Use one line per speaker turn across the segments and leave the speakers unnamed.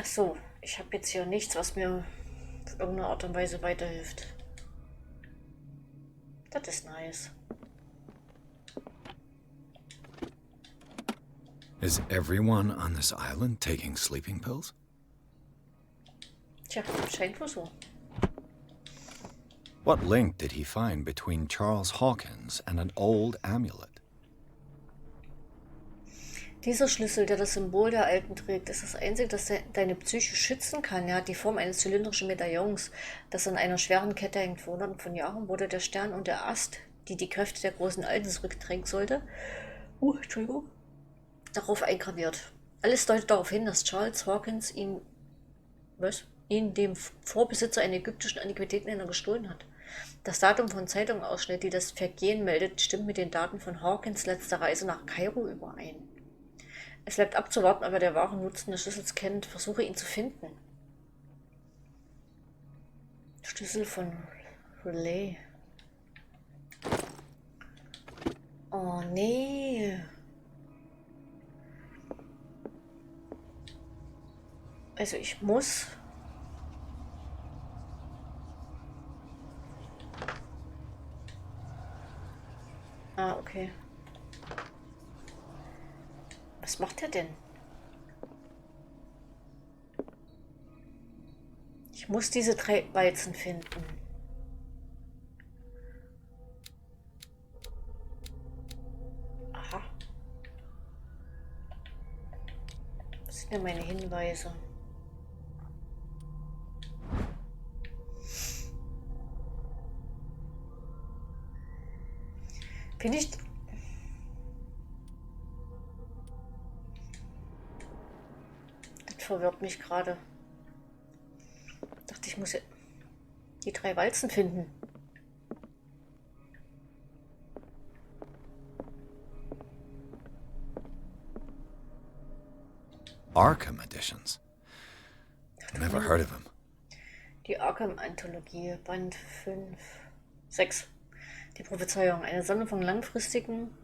Achso, ich habe jetzt hier nichts, was mir auf irgendeine Art und Weise weiterhilft. Das ist nice.
Is everyone on this island taking sleeping pills?
Tja, scheint wohl so.
What link did he find between Charles Hawkins and an old amulet?
Dieser Schlüssel, der das Symbol der Alten trägt, ist das einzige, das deine Psyche schützen kann. Er hat die Form eines zylindrischen Medaillons, das an einer schweren Kette hängt. Vor Hunderten von Jahren wurde der Stern und der Ast, die die Kräfte der großen Alten zurückdrängen sollte, Entschuldigung, darauf eingraviert. Alles deutet darauf hin, dass Charles Hawkins ihn dem Vorbesitzer einer ägyptischen Antiquitätenhändler gestohlen hat. Das Datum von Zeitungsausschnitt, die das Vergehen meldet, stimmt mit den Daten von Hawkins' letzter Reise nach Kairo überein. Es bleibt abzuwarten, ob er der wahren Nutzen des Schlüssels kennt. Versuche ihn zu finden. Schlüssel von Relay. Oh nee. Also ich muss... Ah, okay. Was macht er denn? Ich muss diese 3 Walzen finden. Aha. Was sind denn meine Hinweise? Finde ich... Das verwirrt mich gerade. Dachte, ich muss ja die 3 Walzen finden.
Arkham Editions. Never heard of him.
Die Arkham-Anthologie, Band 5, 6. Die Prophezeiung, eine Sammlung von langfristigen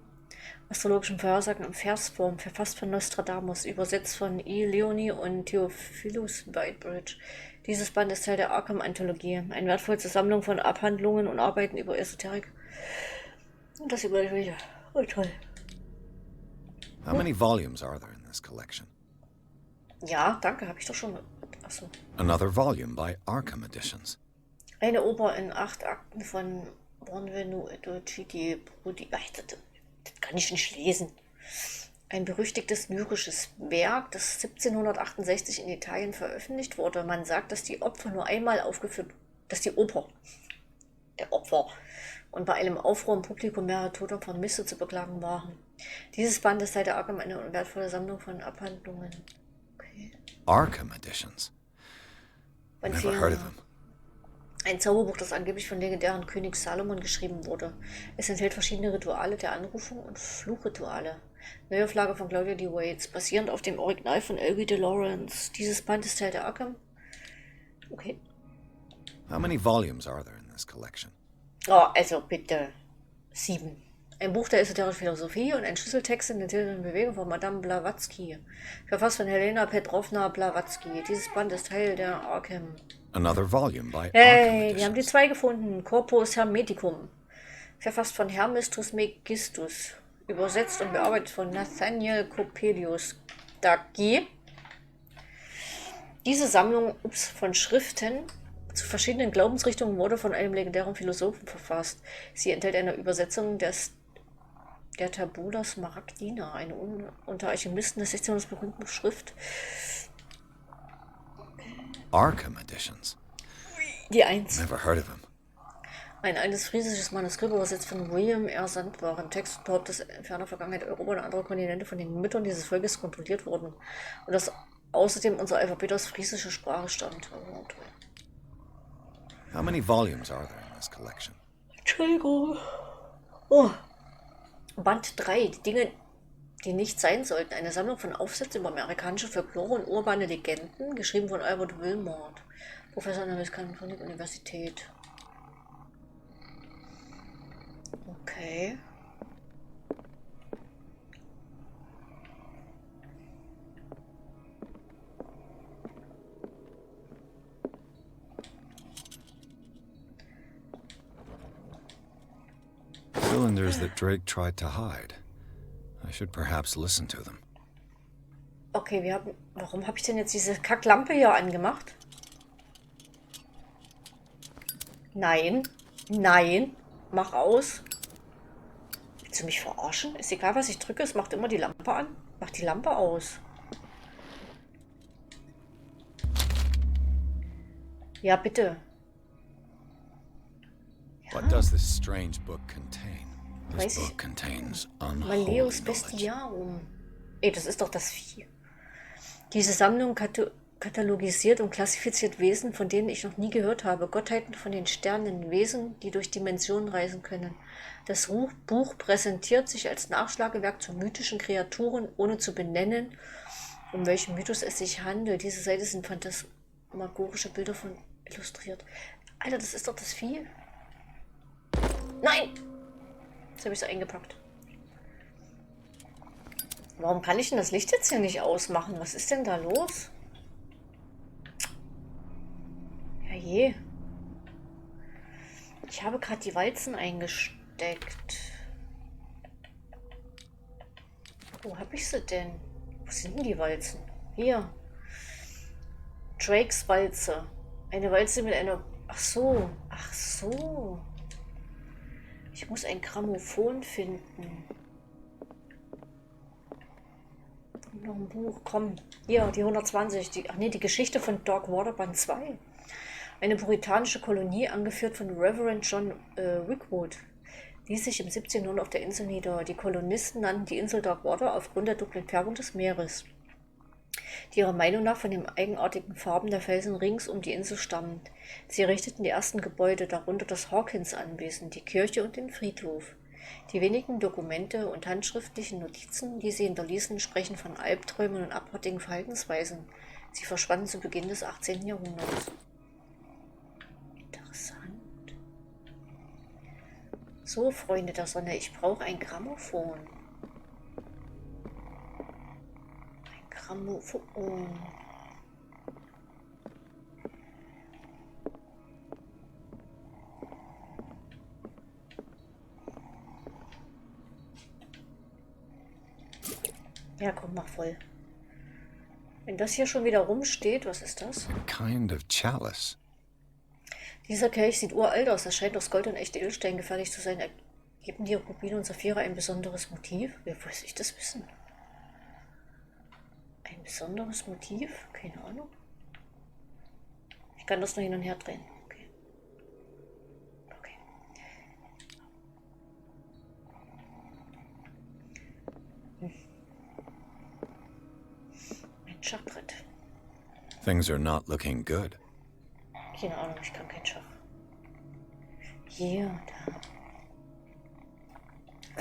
astrologischen Vorhersagen in Versform, verfasst von Nostradamus, übersetzt von E. Leoni und Theophilus Whitebridge. Dieses Band ist Teil der Arkham-Anthologie, eine wertvolle Sammlung von Abhandlungen und Arbeiten über Esoterik. Und das Übernatürliche. Oh, toll.
How many volumes are there in this collection?
Ja, danke, habe ich doch schon. Achso.
Another volume by Arkham Editions.
Eine Oper in 8 Akten von Bonvenu Edochiti Brudi. Das kann ich nicht lesen. Ein berüchtigtes lyrisches Werk, das 1768 in Italien veröffentlicht wurde. Man sagt, dass die Opfer nur einmal aufgeführt, dass die Oper, der Opfer, und bei einem Aufruhr im Publikum mehrere Tote und Vermisste zu beklagen waren. Dieses Band ist seit der Arkham eine wertvolle Sammlung von Abhandlungen. Okay.
Arkham Editions. Never heard of him.
Ein Zauberbuch, das angeblich von legendären König Salomon geschrieben wurde. Es enthält verschiedene Rituale der Anrufung und Fluchrituale. Neuauflage von Claudia D. Waits, basierend auf dem Original von L.B. de Lawrence. Dieses Band ist Teil der Arkham. Okay.
How many volumes are there in this collection?
Oh, also bitte. 7. Ein Buch der esoterischen Philosophie und ein Schlüsseltext in den Titeln Bewegung von Madame Blavatsky. Verfasst von Helena Petrovna Blavatsky. Dieses Band ist Teil der Arkham.
Another volume by Arkham
Hey, wir haben die
Editions.
2 gefunden. Corpus Hermeticum. Verfasst von Hermes Trismegistus. Übersetzt und bearbeitet von Nathaniel Coppelius Dagi. Diese Sammlung von Schriften zu verschiedenen Glaubensrichtungen wurde von einem legendären Philosophen verfasst. Sie enthält eine Übersetzung der Tabula Smaragdina, eine unter Alchemisten des 16. Jahrhunderts berühmte Schrift.
Arkham Editions.
Die 1.
Never heard of him.
Ein altes friesisches Manuskript, übersetzt von William R. Sandbach. Text behauptet, dass in ferner Vergangenheit Europa und andere Kontinente von den Müttern dieses Volkes kontrolliert wurden. Und dass außerdem unser Alphabet aus friesischer Sprache stammt. Oh, toll.
How many volumes are there in this collection?
Entschuldigung. Oh. Band 3. Die Dinge, die nicht sein sollten. Eine Sammlung von Aufsätzen über amerikanische Folklore und urbane Legenden, geschrieben von Albert Wilmot, Professor an der amerikanischen Universität. Okay.
cylinders that Drake tried to hide. I should perhaps listen to them.
Okay, warum habe ich denn jetzt diese Kacklampe hier angemacht? Nein, nein, mach aus. Willst du mich verarschen? Ist egal, was ich drücke, es macht immer die Lampe an. Mach die Lampe aus. Ja, bitte.
What does this strange book contain? This
Weiß ich.
book contains unholy
Maleus
knowledge.
Bestiarum. Ey, das ist doch das Vieh. Diese Sammlung katalogisiert und klassifiziert Wesen, von denen ich noch nie gehört habe. Gottheiten von den Sternen, Wesen, die durch Dimensionen reisen können. Das Buch präsentiert sich als Nachschlagewerk zu mythischen Kreaturen, ohne zu benennen, um welchen Mythos es sich handelt. Diese Seite sind phantasmagorische Bilder von illustriert. Alter, das ist doch das Vieh. Nein! Jetzt habe ich es eingepackt. Warum kann ich denn das Licht jetzt hier nicht ausmachen? Was ist denn da los? Ja je. Ich habe gerade die Walzen eingesteckt. Wo habe ich sie denn? Wo sind denn die Walzen? Hier. Drakes Walze. Eine Walze mit einer... Ach so. Ach so. Ich muss ein Grammophon finden. Noch ein Buch, komm. Hier, die 120. Die Geschichte von Darkwater Band 2. Eine puritanische Kolonie, angeführt von Reverend John Wickwood, ließ sich im 17. Jahrhundert auf der Insel nieder. Die Kolonisten nannten die Insel Darkwater aufgrund der dunklen Färbung des Meeres, die ihrer Meinung nach von den eigenartigen Farben der Felsen rings um die Insel stammt. Sie errichteten die ersten Gebäude, darunter das Hawkins-Anwesen, die Kirche und den Friedhof. Die wenigen Dokumente und handschriftlichen Notizen, die sie hinterließen, sprechen von Albträumen und abartigen Verhaltensweisen. Sie verschwanden zu Beginn des 18. Jahrhunderts. Interessant. So, Freunde der Sonne, ich brauche ein Grammophon. Ein Grammophon. Ja, komm, mach voll. Wenn das hier schon wieder rumsteht, was ist das?
A kind of chalice.
Dieser Kelch sieht uralt aus. Er scheint aus Gold und echte Edelstein gefertigt zu sein. Ergeben die Rubine und Saphire ein besonderes Motiv? Wer weiß ich das wissen? Ein besonderes Motiv? Keine Ahnung. Ich kann das nur hin und her drehen. Okay. Okay. Ein Schachbrett.
Things are not looking good.
Keine Ahnung, ich kann kein Schach. Hier, da.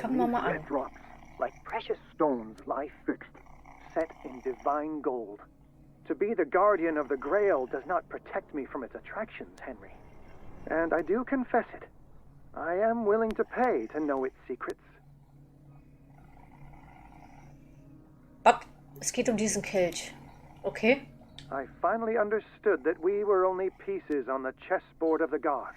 Fangen wir mal an.
Red rocks, like precious stones, lie fixed, set in divine gold. To be the guardian of the Grail does not protect me from its attractions, Henry. And I do confess it. I am willing to pay to know its secrets.
Was? Es geht um diesen Kelch. Okay.
I finally understood that we were only pieces on the chessboard of the gods.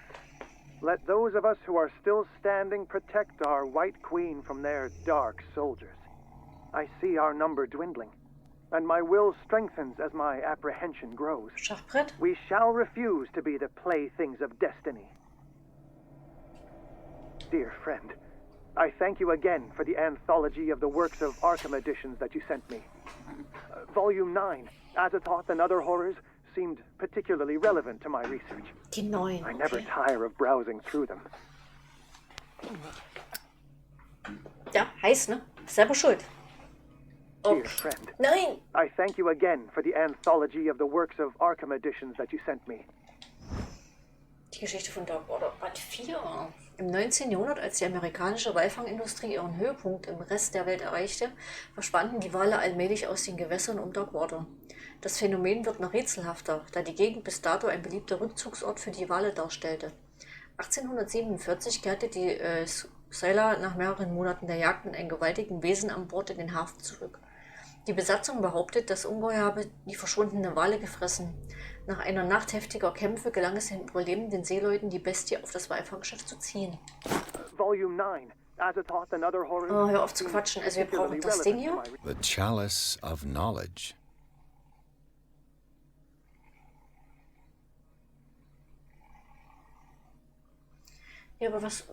Let those of us who are still standing protect our White Queen from their dark soldiers. I see our number dwindling, and my will strengthens as my apprehension grows.
Schachbrett?
We shall refuse to be the playthings of destiny. Dear friend, I thank you again for the anthology of the works of Arkham editions that you sent me. Volume 9, Azathoth and Other Horrors, seemed particularly relevant to my research.
Die 9.
I never
Okay.
tire of browsing through them.
Ja, heiß, ne? Selber schuld.
Dear
Okay.
friend,
Nein!
I thank you again for the anthology of the works of Arkham editions that you sent me.
Die Geschichte von Darkwater Band 4. Im 19. Jahrhundert, als die amerikanische Walfangindustrie ihren Höhepunkt im Rest der Welt erreichte, verschwanden die Wale allmählich aus den Gewässern um Darkwater. Das Phänomen wird noch rätselhafter, da die Gegend bis dato ein beliebter Rückzugsort für die Wale darstellte. 1847 kehrte die Scylla nach mehreren Monaten der Jagd mit einem gewaltigen Wesen an Bord in den Hafen zurück. Die Besatzung behauptet, das Ungeheuer habe die verschwundene Wale gefressen. Nach einer Nacht heftiger Kämpfe gelang es den überlebenden Seeleuten, die Bestie auf das Walfangschiff zu ziehen.
Volume 9, Azathoth and other horrors.
Oh, hör auf zu quatschen. Also wir brauchen das Ding hier.
The chalice of knowledge.
Ja, aber was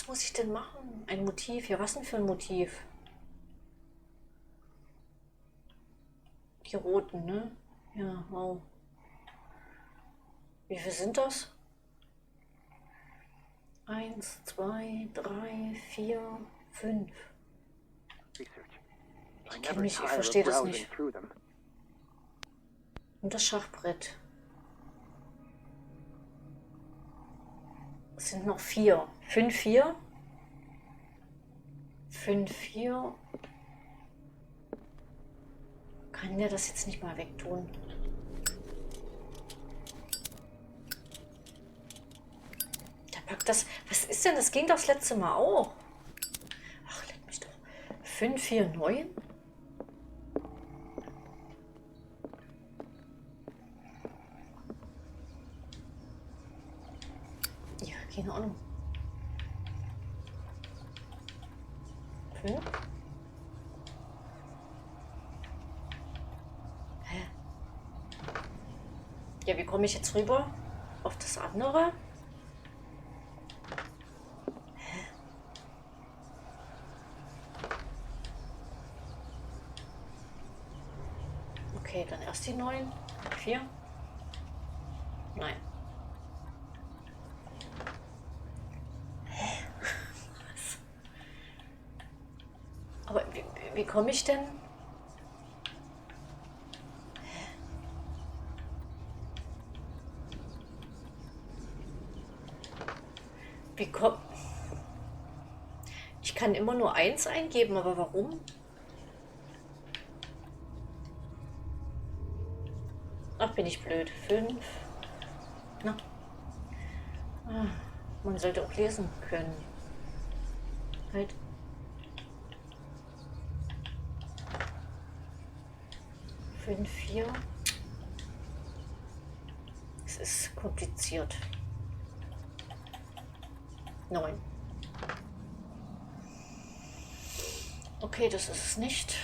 muss ich denn machen? Ein Motiv. Ja, was denn für ein Motiv? Die roten, ne? Ja, wow. Wie viel sind das? 1, 2, 3, 4, 5. Ich kenne mich, ich verstehe das nicht. Und das Schachbrett. Es sind noch 4. 5, 4. 5, 4. Kann der das jetzt nicht mal wegtun? Der packt das. Was ist denn? Das ging doch das letzte Mal auch. Ach, leck mich doch. 5, 4, 9. Ja, keine Ahnung. 5. Hä? Ja, wie komme ich jetzt rüber? Auf das andere? Hä? Okay, dann erst die 9. 4. Nein. Hä? Was? Aber wie komme ich denn? Ich kann immer nur 1 eingeben, aber warum? Ach, bin ich blöd. 5. Na. Ah, man sollte auch lesen können. Halt. Fünf, 4. Es ist kompliziert. 9. Okay, das ist es nicht.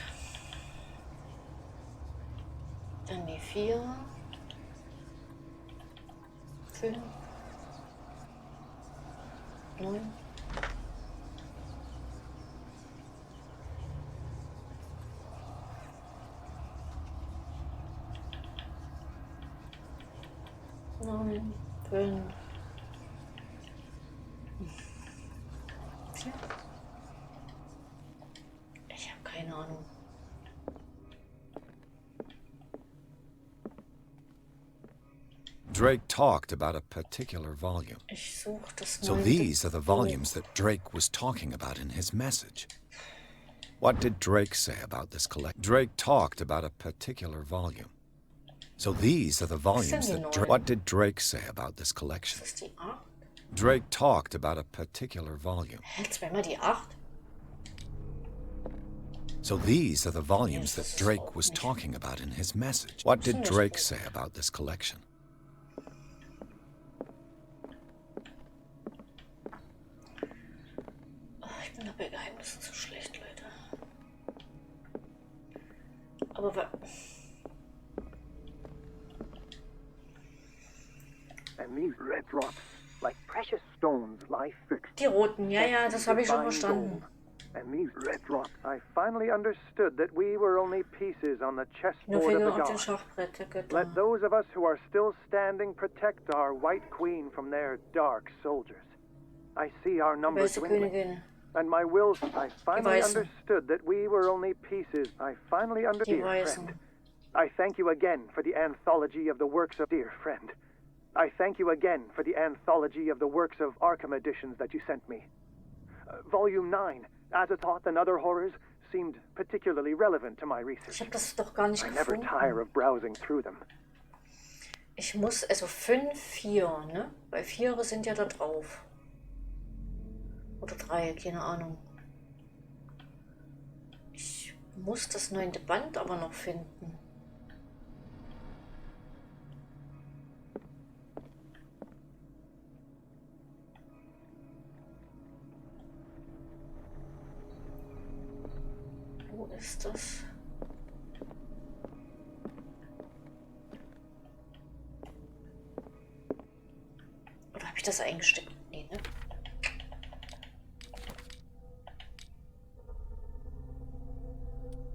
Dann die 4. 5. 9. Neun, 5. Ich habe keine Ahnung.
Drake talked about a particular volume.
Ich suche das
So these are the volumes that Drake was talking about in his message. What did Drake say about this collection? Drake talked about a particular volume. So these are the volumes that Drake... What did Drake say about this collection?
Das ist die 8.
Drake talked about a particular volume.
Hä, zweimal die 8?
So these are the volumes that Drake was talking about in his message. What did Drake say about this collection?
Oh, ich bin bei Geheimnissen so schlecht, Leute. Aber
And these red rocks, like precious stones, lie fixed.
die roten, ja, das habe ich schon verstanden.
And these red rocks, I finally understood that we were only pieces on the
Nur
chessboard of
Finger
the
auf dem
gods.
Schachbrett, der Götter.
Let those of us who are still standing protect our white queen from their dark soldiers. I see our numbers
Weiße
dwindling.
Königin.
And my will, I finally
Weißen.
understood that we were only pieces. I finally understood,
Die
dear
Weißen.
friend. I thank you again for the anthology of the works of dear friend. I thank you again for the anthology of the works of Arkham editions that you sent me. Volume 9, Azathoth and Other Horrors, seemed particularly relevant to my
Ich
research.
habe das doch gar nicht
I never
gefunden.
tire of browsing through them.
Ich muss, also 5, 4, ne? Weil 4 sind ja da drauf. Oder 3, keine Ahnung. Ich muss das 9. Band aber noch finden. ist das? Oder habe ich das eingesteckt? Nee, ne?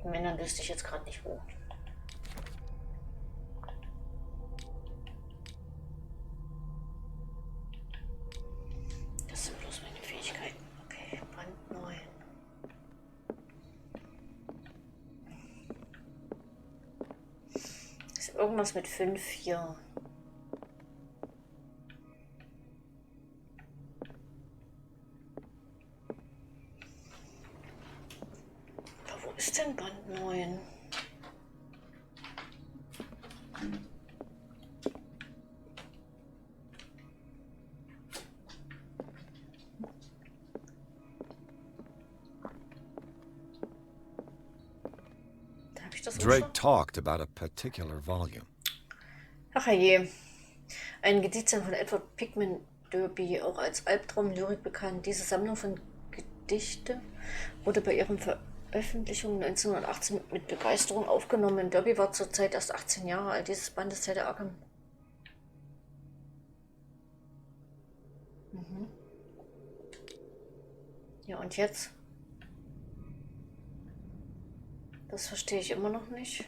Männern wüsste ich jetzt gerade nicht wo. Das sind bloß meine Fähigkeiten. Okay, Band 9. Ist irgendwas mit 5 hier. Aber wo ist denn Band 9? Da habe ich das auch
Drake
schon.
talked about a particular volume.
Ach je. Ein Gedichtsammlung von Edward Pickman Derby, auch als Albtraumlyrik bekannt. Diese Sammlung von Gedichte wurde bei ihren Veröffentlichungen 1918 mit Begeisterung aufgenommen. Derby war zur Zeit erst 18 Jahre alt. Dieses Band ist Teil der Arkham. Ja, und jetzt? Das verstehe ich immer noch nicht.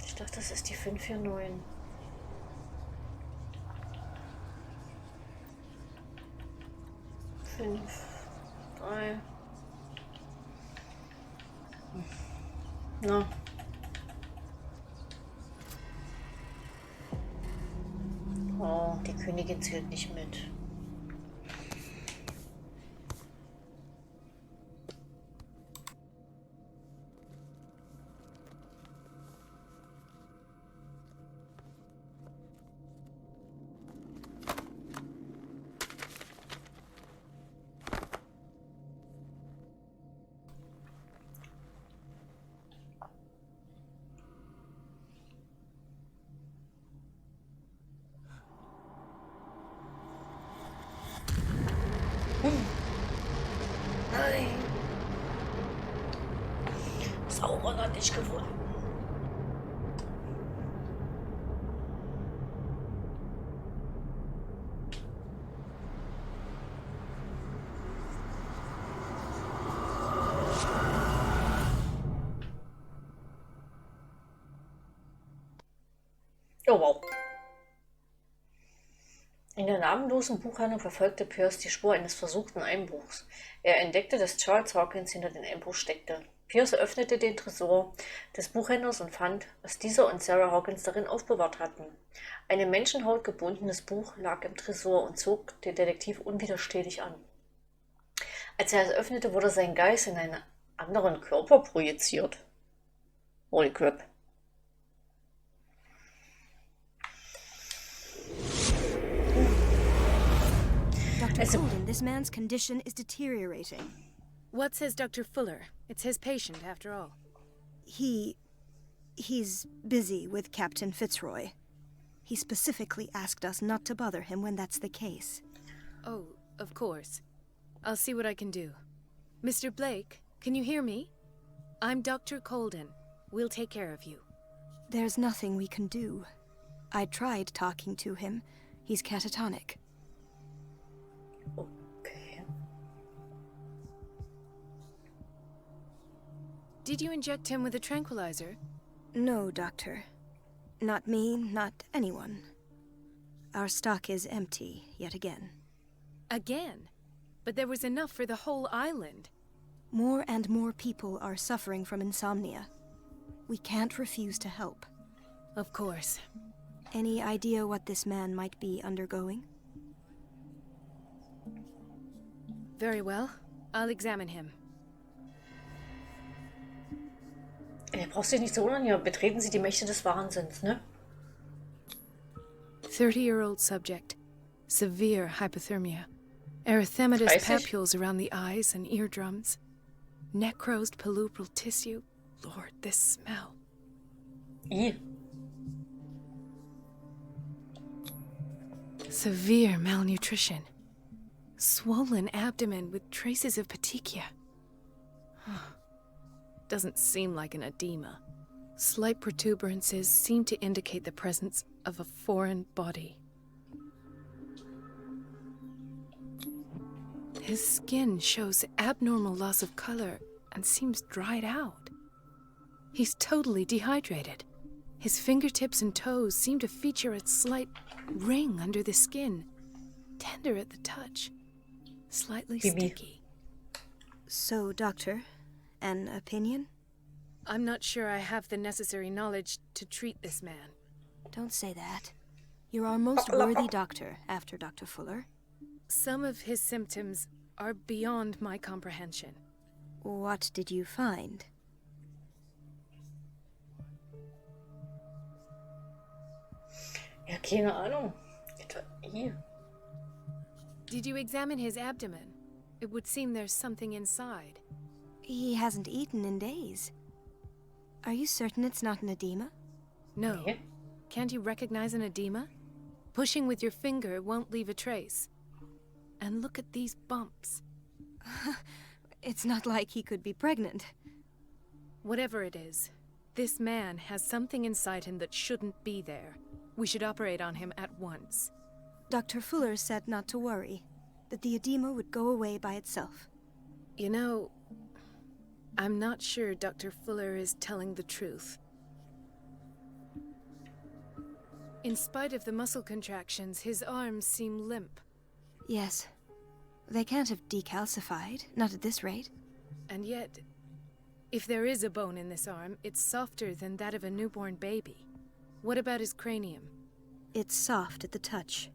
Ich dachte, das ist die 549. 5, 3. Na. Oh, die Königin zählt nicht mit. Nein. Sauron hat dich gefunden. Oh wow. In der namenlosen Buchhandlung verfolgte Pierce die Spur eines versuchten Einbruchs. Er entdeckte, dass Charles Hawkins hinter dem Einbruch steckte. Pierce öffnete den Tresor des Buchhändlers und fand, was dieser und Sarah Hawkins darin aufbewahrt hatten. Ein in Menschenhaut gebundenes Buch lag im Tresor und zog den Detektiv unwiderstehlich an. Als er es öffnete, wurde sein Geist in einen anderen Körper projiziert. Holy crap.
Dr. Colden, this man's condition is deteriorating.
What says Dr. Fuller? It's his patient, after all.
He's busy with Captain Fitzroy. He specifically asked us not to bother him when that's the case.
Oh, of course. I'll see what I can do. Mr. Blake, can you hear me? I'm Dr. Colden. We'll take care of you.
There's nothing we can do. I tried talking to him. He's catatonic.
Okay.
Did you inject him with a tranquilizer?
No, Doctor. Not me, not anyone. Our stock is empty, yet again.
Again? But there was enough for the whole island.
More and more people are suffering from insomnia. We can't refuse to help.
Of course.
Any idea what this man might be undergoing?
Very well. I'll examine him.
Er braucht sich nicht zu wundern, hier betreten Sie die Mächte des Wahnsinns, ne?
30-year-old subject. Severe hypothermia. Erythematous
30?
papules around the eyes and eardrums. Necrosed palpebral tissue. Lord, this smell.
I.
Severe malnutrition. Swollen abdomen with traces of petechia. Doesn't seem like an edema. Slight protuberances seem to indicate the presence of a foreign body. His skin shows abnormal loss of color and seems dried out. He's totally dehydrated. His fingertips and toes seem to feature a slight ring under the skin, tender at the touch, slightly sticky.
So, Doctor, an opinion?
I'm not sure I have the necessary knowledge to treat this man.
Don't say that. You're our most worthy doctor after Dr. Fuller.
Some of his symptoms are beyond my comprehension.
What did you find?
Ja, keine Ahnung. Hier.
Did you examine his abdomen? It would seem there's something inside.
He hasn't eaten in days. Are you certain it's not an edema?
No.
Nee.
Can't you recognize an edema? Pushing with your finger won't leave a trace. And look at these bumps.
It's not like he could be pregnant.
Whatever it is, this man has something inside him that shouldn't be there. We should operate on him at once.
Dr. Fuller said not to worry, that the edema would go away by itself.
You know, I'm not sure Dr. Fuller is telling the truth. In spite of the muscle contractions, his arms seem limp.
Yes. They can't have decalcified, not at this rate.
And yet, if there is a bone in this arm, it's softer than that of a newborn baby. What about his cranium?
It's soft at the touch.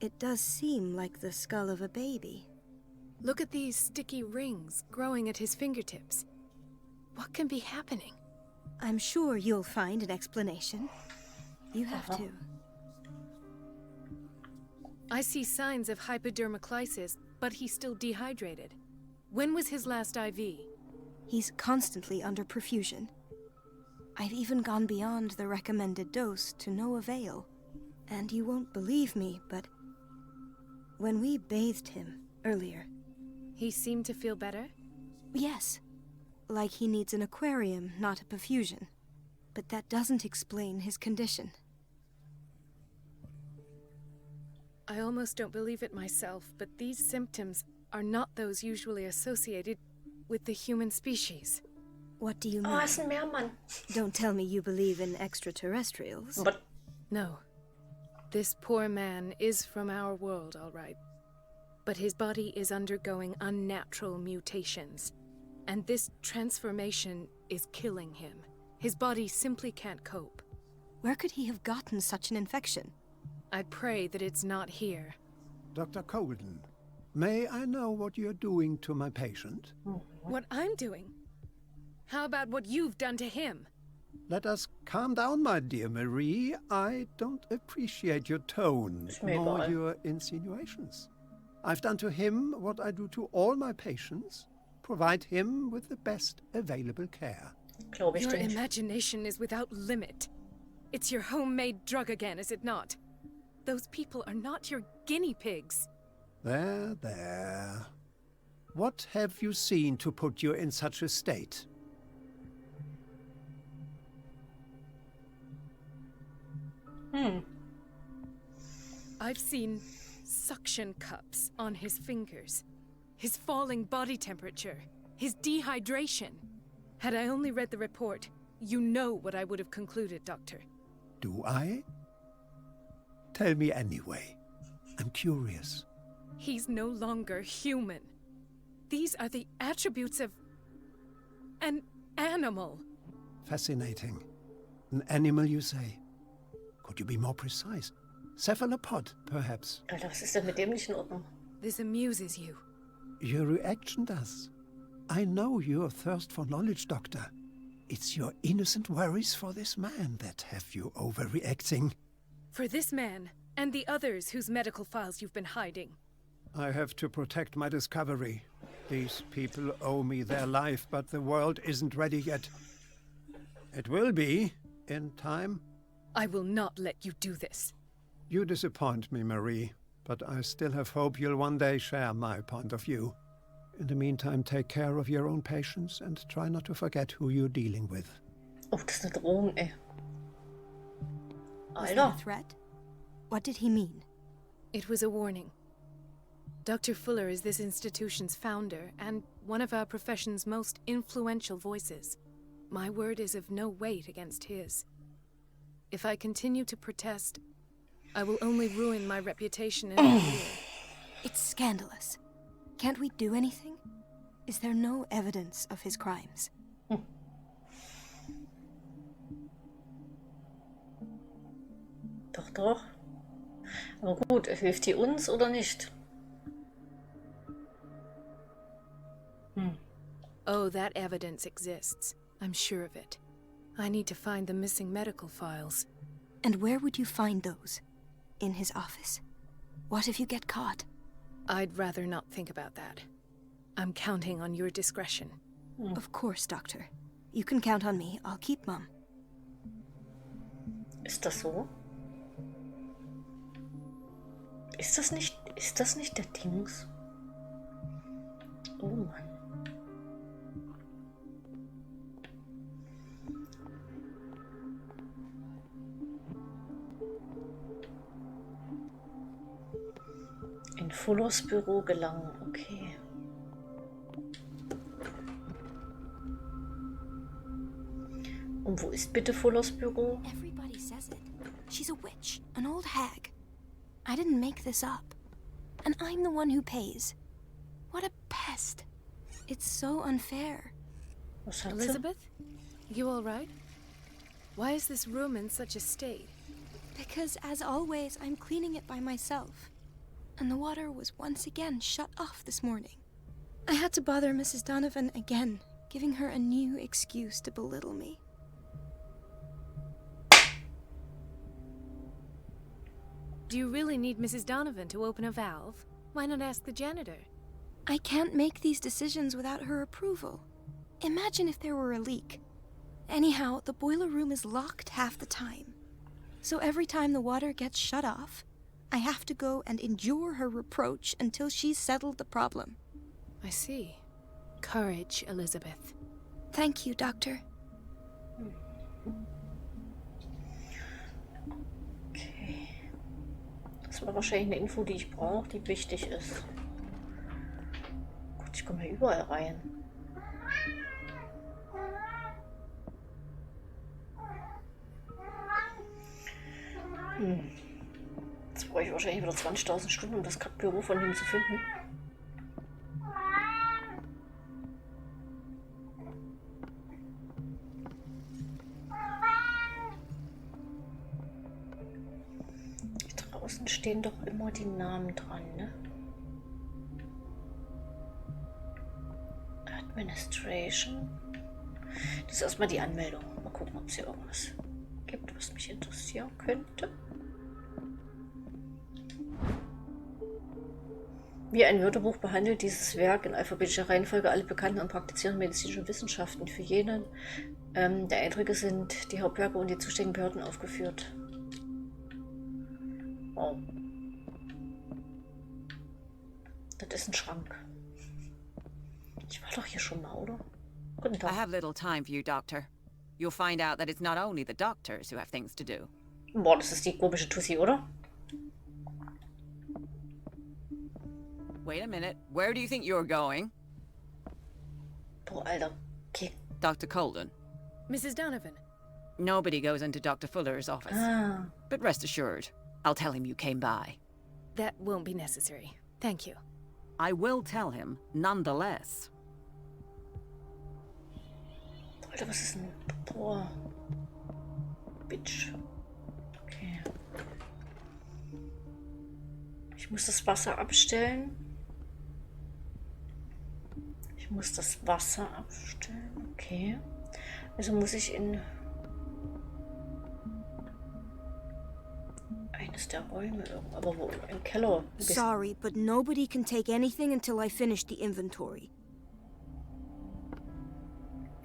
It does seem like the skull of a baby.
Look at these sticky rings growing at his fingertips. What can be happening?
I'm sure you'll find an explanation. You have to.
I see signs of hypodermoclysis, but he's still dehydrated. When was his last IV?
He's constantly under perfusion. I've even gone beyond the recommended dose to no avail. And you won't believe me, but when we bathed him earlier...
He seemed to feel better?
Yes. Like he needs an aquarium, not a perfusion. But that doesn't explain his condition.
I almost don't believe it myself, but these symptoms are not those usually associated with the human species.
What do you mean?
Oh, ist ein Meermann.
Don't tell me you believe in extraterrestrials.
But
No. This poor man is from our world, all right. But his body is undergoing unnatural mutations. And this transformation is killing him. His body simply can't cope.
Where could he have gotten such an infection?
I pray that it's not here.
Dr. Colden, may I know what you're doing to my patient?
What I'm doing? How about what you've done to him?
Let us calm down, my dear Marie. I don't appreciate your tone,
mir
nor
egal.
your insinuations. I've done to him what I do to all my patients. Provide him with the best available care.
glaube ich
Your
dir nicht.
imagination is without limit. It's your homemade drug again, is it not? Those people are not your guinea pigs.
There, there. What have you seen to put you in such a state?
I've seen suction cups on his fingers, his falling body temperature, his dehydration. Had I only read the report, you know what I would have concluded, Doctor.
Do I? Tell me anyway. I'm curious.
He's no longer human. These are the attributes of an animal.
Fascinating. An animal, you say? Could you be more precise? Cephalopod, perhaps?
Alter, was ist denn mit dem nicht in Ordnung?
This amuses you.
Your reaction does. I know your thirst for knowledge, Doctor. It's your innocent worries for this man that have you overreacting.
For this man, and the others whose medical files you've been hiding.
I have to protect my discovery. These people owe me their life, but the world isn't ready yet. It will be, in time.
I will not let you do this.
You disappoint me, Marie, but I still have hope you'll one day share my point of view. In the meantime, take care of your own patients and try not to forget who you're dealing with.
Oh, das ist eine Drohung, ey.
Was that
Alter.
a threat? What did he mean?
It was a warning. Dr. Fuller is this institution's founder and one of our profession's most influential voices. My word is of no weight against his. If I continue to protest, I will only ruin my reputation and career.
It's scandalous. Can't we do anything? Is there no evidence of his crimes?
Doch, doch. Aber gut, hilft die uns oder nicht?
Oh, that evidence exists. I'm sure of it. I need to find the missing medical files.
And where would you find those? In his office? What if you get caught?
I'd rather not think about that. I'm counting on your discretion.
Of course, Doctor. You can count on me. I'll keep Mum.
Ist das so? Ist das nicht der Dings? Oh Mann. In Fullers Büro gelangen, okay. Und wo ist bitte Fullers Büro?
Everybody says it. She's a witch, an old hag. I didn't make this up. And I'm the one who pays. What a pest. It's so unfair.
Was hat sie?
Elizabeth? You all right? Why is this room in such a state?
Because, as always, I'm cleaning it by myself. And the water was once again shut off this morning. I had to bother Mrs. Donovan again, giving her a new excuse to belittle me.
Do you really need Mrs. Donovan to open a valve? Why not ask the janitor?
I can't make these decisions without her approval. Imagine if there were a leak. Anyhow, the boiler room is locked half the time. So every time the water gets shut off, I have to go and endure her reproach until she's settled the problem.
I see. Courage, Elizabeth.
Thank you, Doctor.
Okay. Das war wahrscheinlich eine Info, die ich brauche, die wichtig ist. Gut, ich komme ja überall rein. Jetzt brauche ich wahrscheinlich wieder 20.000 Stunden, um das Büro von ihm zu finden. Draußen stehen doch immer die Namen dran, ne? Administration. Das ist erstmal die Anmeldung. Mal gucken, ob es hier irgendwas gibt, was mich interessieren könnte. Wie ein Wörterbuch behandelt dieses Werk in alphabetischer Reihenfolge alle bekannten und praktizierenden medizinischen Wissenschaften. Für jenen der Einträge sind die Hauptwerke und die zuständigen Behörden aufgeführt. Wow. Das ist ein Schrank. Ich war doch hier schon mal, oder? Guten Tag.
I have little time for you, Doctor. You'll find out that it's not only the doctors who have things to do.
Boah, das ist die komische Tussi, oder?
Wait a minute. Where do you think you're going?
Boah, Alter. Okay.
Dr. Colden.
Mrs. Donovan.
Nobody goes into Dr. Fuller's office.
Ah.
But rest assured, I'll tell him you came by.
That won't be necessary. Thank you.
I will tell him, nonetheless.
Alter, was ist denn? Boah. Bitch. Okay. Ich muss das Wasser abstellen. Ich muss das Wasser abstellen. Okay. Also muss ich in eines der Räume irgendwo. Aber wo? Im Keller.
Sorry, but nobody can take anything until I finish the inventory.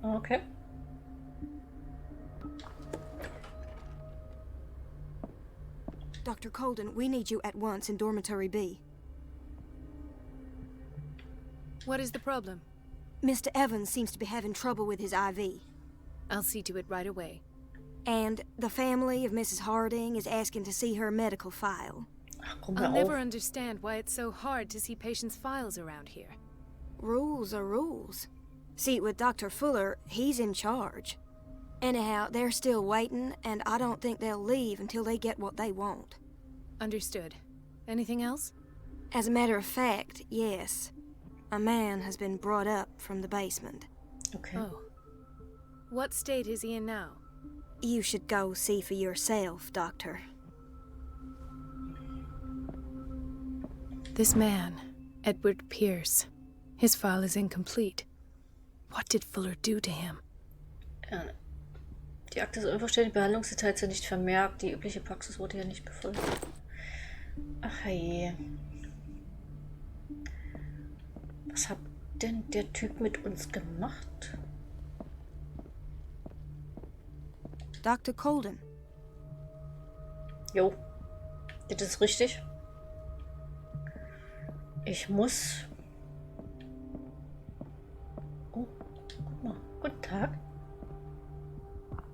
Okay.
Dr. Colden, we need you at once in Dormitory B.
What is the problem?
Mr. Evans seems to be having trouble with his IV.
I'll see to it right away.
And the family of Mrs. Harding is asking to see her medical file.
Ach, komm
I'll
mal
never
auf.
understand why it's so hard to see patients' files around here.
Rules are rules. See, with Dr. Fuller, he's in charge. Anyhow, they're still waiting, and I don't think they'll leave until they get what they want.
Understood. Anything else?
As a matter of fact, yes. A man has been brought up from the basement.
Okay.
Oh. What state is he in now?
You should go see for yourself, Doctor.
This man, Edward Pierce. His file is incomplete. What did Fuller do to him?
Ja. Die Akte ist unvollständig, Behandlungsdetails sind nicht vermerkt, die übliche Praxis wurde ja nicht befolgt. Ach je. Was hat denn der Typ mit uns gemacht?
Dr. Colden.
Jo, das ist richtig. Ich muss... Oh, guck mal. Guten Tag.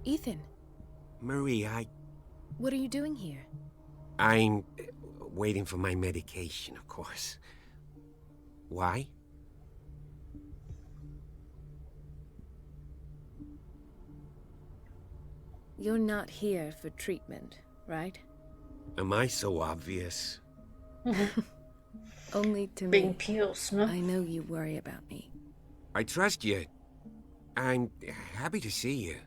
Ethan,
Marie,
what are you doing here?
I'm waiting for my medication, of course. Why?
You're not here for treatment, right?
Am I so obvious?
Only to
Wegen
me.
Pierce, ne?
I know you worry about me.
I trust you. I'm happy to see you.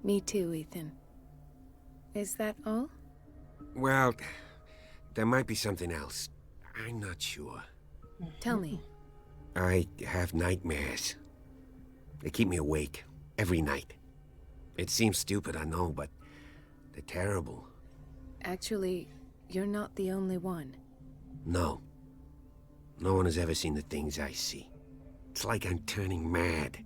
Me too, Ethan. Is that all?
Well, there might be something else. I'm not sure.
Tell me.
I have nightmares. They keep me awake every night. It seems stupid, I know, but they're terrible.
Actually, you're not the only one.
No. No one has ever seen the things I see. It's like I'm turning mad.